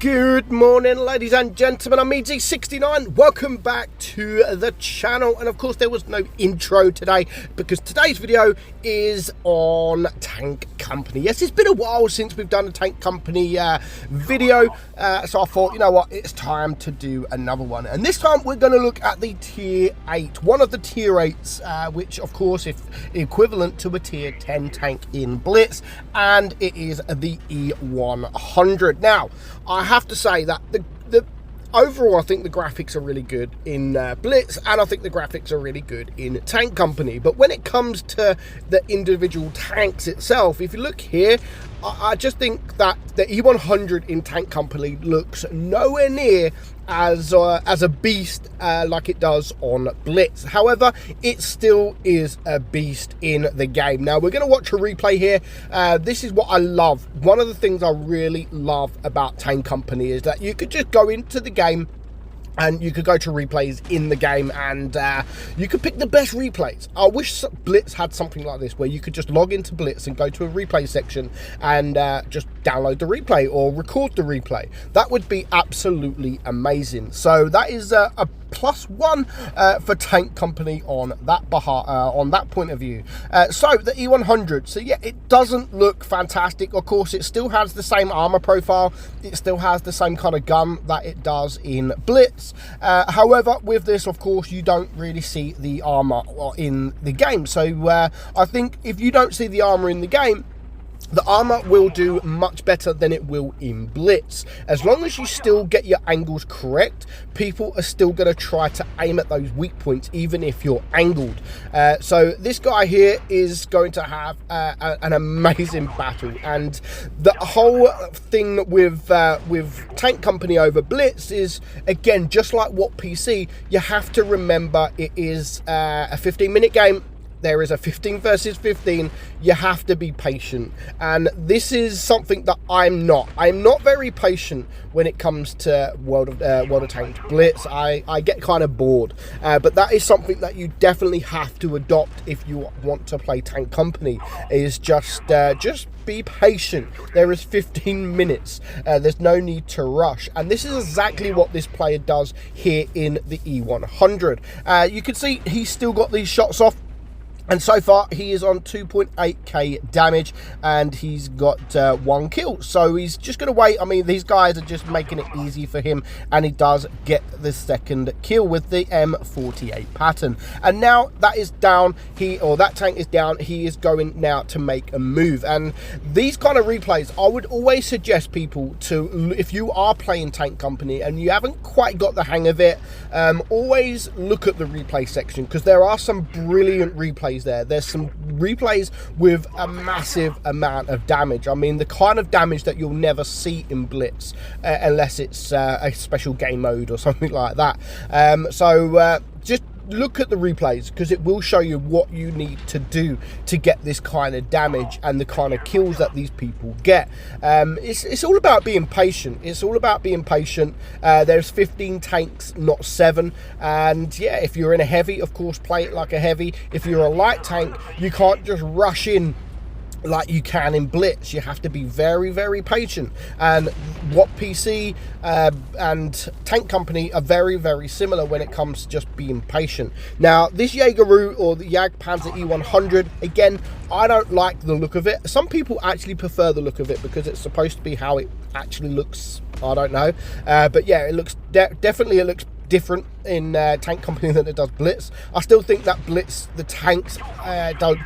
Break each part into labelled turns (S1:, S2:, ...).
S1: Good morning, ladies and gentlemen. I'm meadsyreplays. Welcome back to the channel. And of course, there was no intro today because today's video is on Tank Company. Yes, it's been a while since we've done a Tank Company video. So I thought, you know what, it's time to do another one. And this time we're going to look at the Tier 8, one of the Tier 8s, which of course is equivalent to a Tier 10 tank in Blitz. And it is the E-100. Now, I have to say that the overall, I think the graphics are really good in Blitz, and I think the graphics are really good in Tank Company. But when it comes to the individual tanks itself, if you look here, I just think that the E-100 in Tank Company looks nowhere near as a beast like it does on Blitz. However, it still is a beast in the game. Now, we're going to watch a replay here. This is what I love. One of the things I really love about Tank Company is that you could just go into the game and you could go to replays in the game, and you could pick the best replays. I wish Blitz had something like this, where you could just log into Blitz and go to a replay section and just download the replay or record the replay. That would be absolutely amazing. So that is a +1 for Tank Company on that point of view. So the E-100, so yeah, it doesn't look fantastic. Of course, it still has the same armor profile. It still has the same kind of gun that it does in Blitz. However, with this, of course, you don't really see the armor in the game. So I think if you don't see the armor in the game, the armor will do much better than it will in Blitz. As long as you still get your angles correct, people are still going to try to aim at those weak points, even if you're angled. So this guy here is going to have an amazing battle. And the whole thing with Tank Company over Blitz is, again, just like what PC, you have to remember it is a 15-minute game. There is a 15 versus 15. You have to be patient, and this is something that I'm not. I'm not very patient when it comes to World of Tanks Blitz. I get kind of bored, but that is something that you definitely have to adopt if you want to play Tank Company. Is just be patient. There is 15 minutes. There's no need to rush, and this is exactly what this player does here in the E-100. You can see he's still got these shots off. And so far, he is on 2.8k damage, and he's got 1 kill. So he's just going to wait. I mean, these guys are just making it easy for him, and he does get the second kill with the M48 pattern. And now that is down, that tank is down, he is going now to make a move. And these kind of replays, I would always suggest people to, if you are playing Tank Company and you haven't quite got the hang of it, always look at the replay section, because there are some brilliant replays there. There's some replays with a massive amount of damage. I mean, the kind of damage that you'll never see in Blitz unless it's a special game mode or something like that. Just look at the replays, because it will show you what you need to do to get this kind of damage and the kind of kills that these people get. It's all about being patient. It's all about being patient. There's 15 tanks, not 7. And yeah, if you're in a heavy, of course, play it like a heavy. If you're a light tank, you can't just rush in like you can in Blitz. You have to be very, very patient. And what PC and Tank Company are very, very similar when it comes to just being patient. Now, this Jaegeru or the Jagdpanzer E-100, again, I don't like the look of it. Some people actually prefer the look of it because it's supposed to be how it actually looks. I don't know. But yeah, it looks definitely it looks different in Tank Company than it does Blitz. I still think that Blitz, the tanks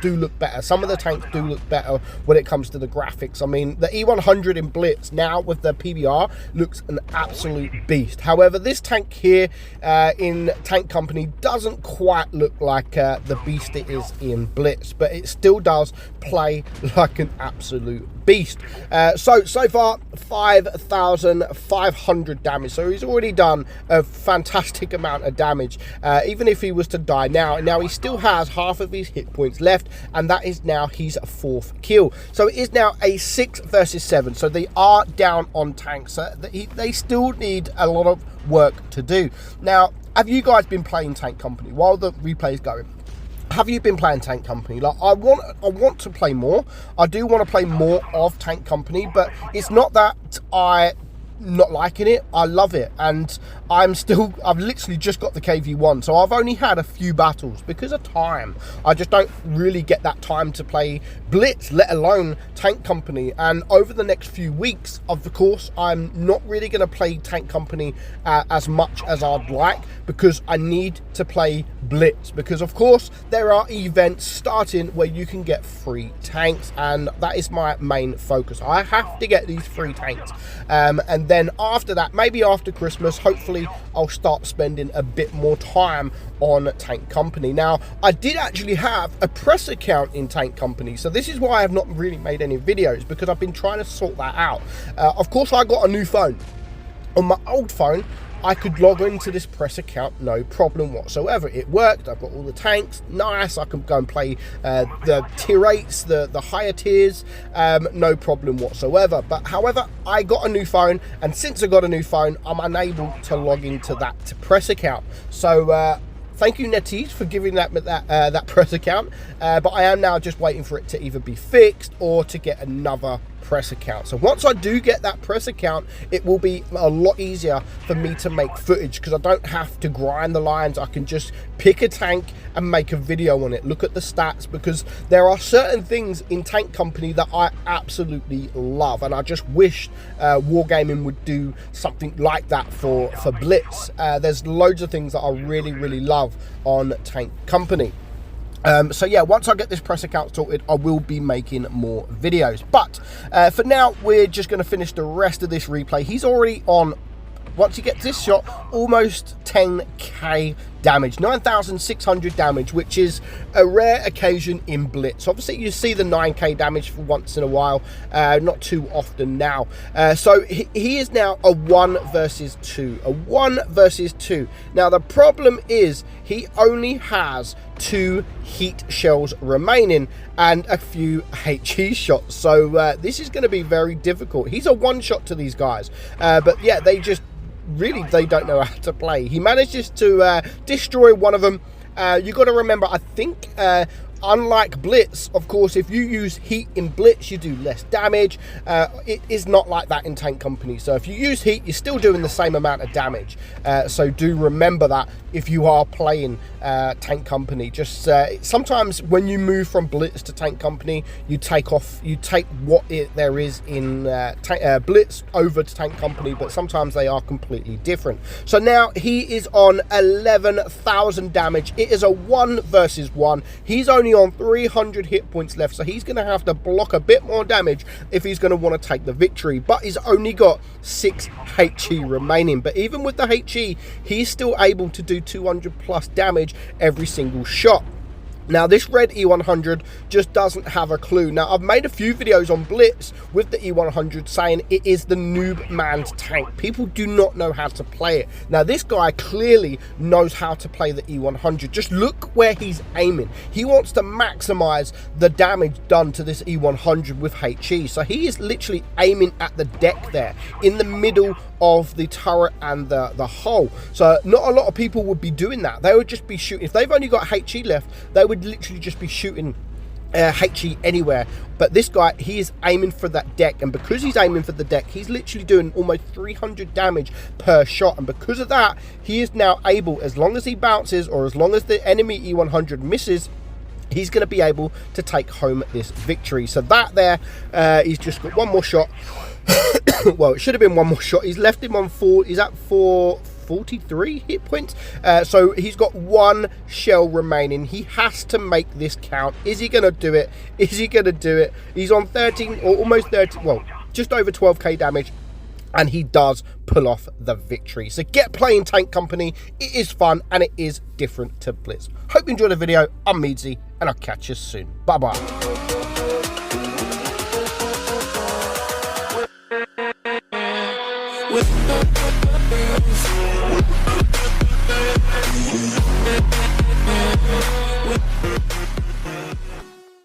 S1: do look better. Some of the tanks do look better when it comes to the graphics. I mean, the E-100 in Blitz now with the PBR looks an absolute beast. However, this tank here in Tank Company doesn't quite look like the beast it is in Blitz, but it still does play like an absolute beast. So far, 5,500 damage. So he's already done a fantastic amount of damage. Even if he was to die now he still has half of his hit points left, and that is now his 4th kill. So it is now a 6 versus 7. So they are down on tanks. So they still need a lot of work to do. Now, have you guys been playing Tank Company while the replay is going? Have you been playing Tank Company? Like, I want to play more. I do want to play more of Tank Company, but it's not that I not liking it. I love it, and I've literally just got the KV1, so I've only had a few battles because of time. I just don't really get that time to play Blitz, let alone Tank Company. And over the next few weeks, of course, I'm not really going to play Tank Company as much as I'd like, because I need to play Blitz, because of course there are events starting where you can get free tanks, and that is my main focus. I have to get these free tanks, and then after that, maybe after Christmas, hopefully I'll start spending a bit more time on Tank Company. Now, I did actually have a press account in Tank Company, so this is why I've not really made any videos, because I've been trying to sort that out. Of course, I got a new phone. On my old phone, I could log into this press account, no problem whatsoever. It worked. I've got all the tanks, nice. I can go and play the tier 8s, the higher tiers, no problem whatsoever. But however, I got a new phone, and since I got a new phone, I'm unable to log into that press account. So thank you, NetEase, for giving that press account, but I am now just waiting for it to either be fixed or to get another press account. So once I do get that press account, it will be a lot easier for me to make footage, because I don't have to grind the lines. I can just pick a tank and make a video on it, look at the stats, because there are certain things in Tank Company that I absolutely love, and I just wish Wargaming would do something like that for Blitz. There's loads of things that I really love on Tank Company. So yeah, once I get this press account sorted, I will be making more videos. But for now, we're just going to finish the rest of this replay. He's already on, once he gets this shot, almost 10k damage, 9,600 damage, which is a rare occasion in Blitz. Obviously, you see the 9k damage for once in a while, not too often now. So he is now a 1 versus 2, a 1 versus 2. Now, the problem is he only has 2 heat shells remaining and a few HE shots. So this is going to be very difficult. He's a one-shot to these guys, but yeah, they don't know how to play. He manages to destroy one of them. You got to remember, I think unlike Blitz, of course, if you use heat in Blitz, you do less damage. It is not like that in Tank Company. So if you use heat, you're still doing the same amount of damage. So do remember that if you are playing Tank Company. Just sometimes when you move from Blitz to Tank Company, you take what there is in Blitz over to Tank Company, but sometimes they are completely different. So now he is on 11,000 damage. It is a 1 versus 1. He's only on 300 hit points left, so he's going to have to block a bit more damage if he's going to want to take the victory. But he's only got 6 HE remaining. But even with the HE, he's still able to do 200 plus damage every single shot. Now, this red E-100 just doesn't have a clue. Now, I've made a few videos on Blitz with the E-100 saying it is the noob man's tank. People do not know how to play it. Now, this guy clearly knows how to play the E-100. Just look where he's aiming. He wants to maximize the damage done to this E-100 with HE. So he is literally aiming at the deck there, in the middle of the turret and the hull. So not a lot of people would be doing that. They would just be shooting. If they've only got HE left, they would literally just be shooting HE anywhere. But this guy, he is aiming for that deck, and because he's aiming for the deck, he's literally doing almost 300 damage per shot. And because of that, he is now able, as long as he bounces or as long as the enemy E-100 misses, he's going to be able to take home this victory. So that there, he's just got one more shot. Well, it should have been one more shot. He's left him on 4. He's at 443 hit points. So he's got 1 shell remaining. He has to make this count. Is he going to do it? Is he going to do it? He's on 13 or almost 13. Well, just over 12k damage. And he does pull off the victory. So get playing Tank Company. It is fun and it is different to Blitz. Hope you enjoyed the video. I'm Meadsy and I'll catch you soon. Bye-bye. With